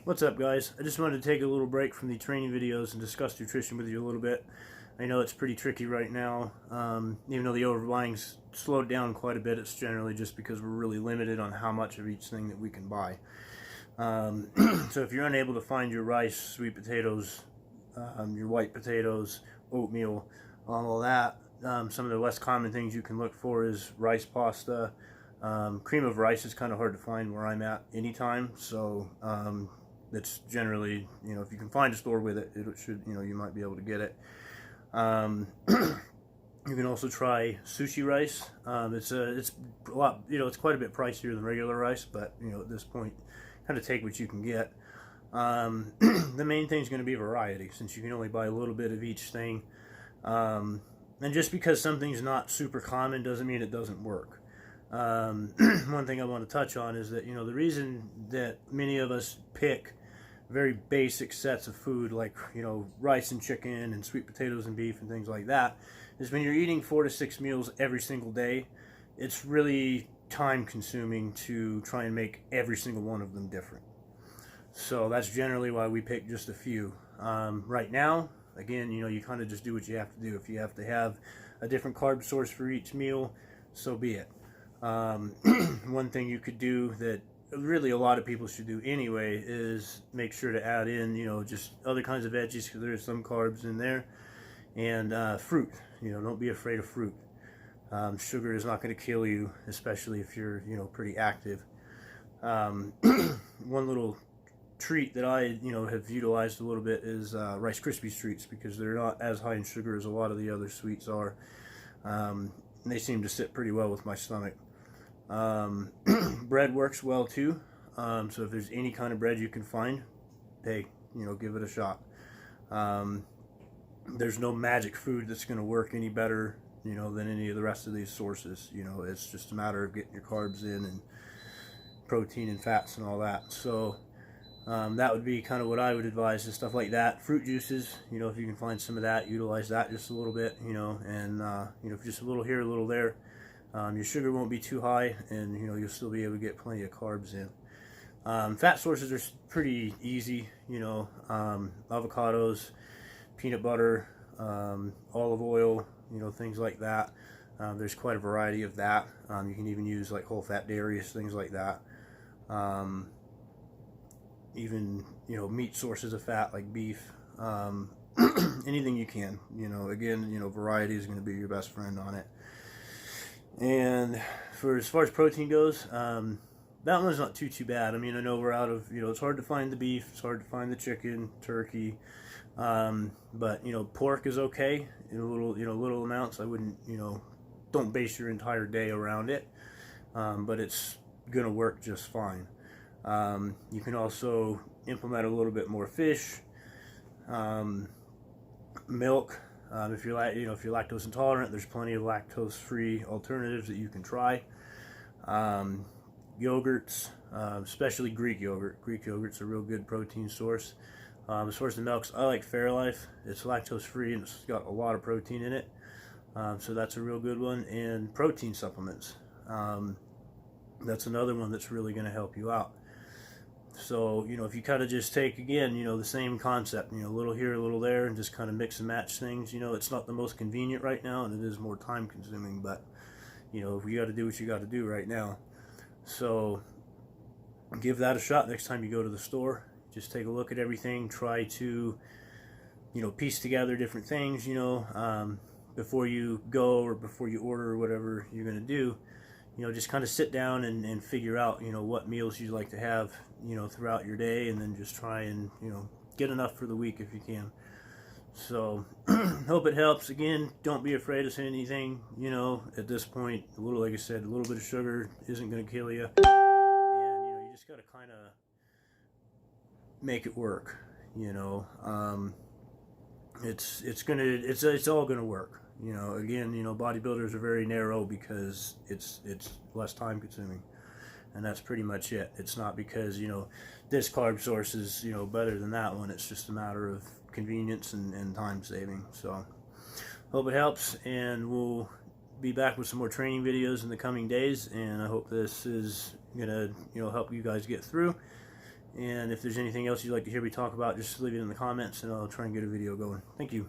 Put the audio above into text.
What's up, guys? I just wanted to take a little break from the training videos and discuss nutrition with you a little bit. I know it's pretty tricky right now. Even though the overbuying's slowed down quite a bit, it's generally just because we're really limited on how much of each thing that we can buy. So if you're unable to find your rice, sweet potatoes, your white potatoes, oatmeal, all that, some of the less common things you can look for is rice pasta. Cream of rice is kind of hard to find where I'm at anytime, so it's generally, if you can find a store with it, it should, you might be able to get it. You can also try sushi rice. It's a lot, it's quite a bit pricier than regular rice, but at this point, kind of take what you can get. The main thing is going to be variety, since you can only buy a little bit of each thing. And just because something's not super common doesn't mean it doesn't work. One thing I want to touch on is that the reason that many of us pick very basic sets of food like rice and chicken and sweet potatoes and beef and things like that is when you're eating 4 to 6 meals every single day, it's really time consuming to try and make every single one of them different. So that's generally why we pick just a few. Right now, again, you kind of just do what you have to do. If you have to have a different carb source for each meal, so be it. One thing you could do that really a lot of people should do anyway is make sure to add in, just other kinds of veggies, because there's some carbs in there, and fruit. Don't be afraid of fruit. Sugar is not going to kill you, especially if you're, pretty active. One little treat that I, have utilized a little bit is Rice Krispies treats, because they're not as high in sugar as a lot of the other sweets are. They seem to sit pretty well with my stomach. Bread works well too. So if there's any kind of bread you can find, hey, give it a shot. There's no magic food that's going to work any better, than any of the rest of these sources. It's just a matter of getting your carbs in and protein and fats and all that. So that would be kind of what I would advise, is stuff like that. Fruit juices, if you can find some of that, utilize that just a little bit, and just a little here, a little there. Your sugar won't be too high, and you'll still be able to get plenty of carbs in. Fat sources are pretty easy, avocados, peanut butter, olive oil, things like that. There's quite a variety of that. You can even use like whole fat dairies, things like that. Even meat sources of fat like beef. Anything you can. Again, variety is going to be your best friend on it. And as far as protein goes, that one's not too bad. I mean, I know we're out of, it's hard to find the beef, it's hard to find the chicken, turkey, but pork is okay in little amounts. I wouldn't, don't base your entire day around it, but it's gonna work just fine. You can also implement a little bit more fish, milk. If you're lactose intolerant, there's plenty of lactose-free alternatives that you can try. Yogurts, especially Greek yogurt. Greek yogurt's a real good protein source. As far as the milks, I like Fairlife. It's lactose-free and it's got a lot of protein in it, so that's a real good one. And protein supplements. That's another one that's really going to help you out. So, if you kind of just take, again, the same concept, a little here, a little there, and just kind of mix and match things, it's not the most convenient right now, and it is more time consuming, but, you got to do what you got to do right now. So, give that a shot next time you go to the store. Just take a look at everything, try to, piece together different things, before you go or before you order or whatever you're going to do. Just kind of sit down and figure out, what meals you'd like to have, throughout your day, and then just try and, get enough for the week if you can. So, hope it helps. Again, don't be afraid of saying anything, at this point. Like I said, a little bit of sugar isn't going to kill you. And, you just got to kind of make it work, it's all going to work. Again, bodybuilders are very narrow because it's less time consuming, and that's pretty much it. It's not because this carb source is better than that one. It's just a matter of convenience and time saving. So hope it helps, and we'll be back with some more training videos in the coming days, and I hope this is gonna help you guys get through. And if there's anything else you'd like to hear me talk about, just leave it in the comments and I'll try and get a video going. Thank you.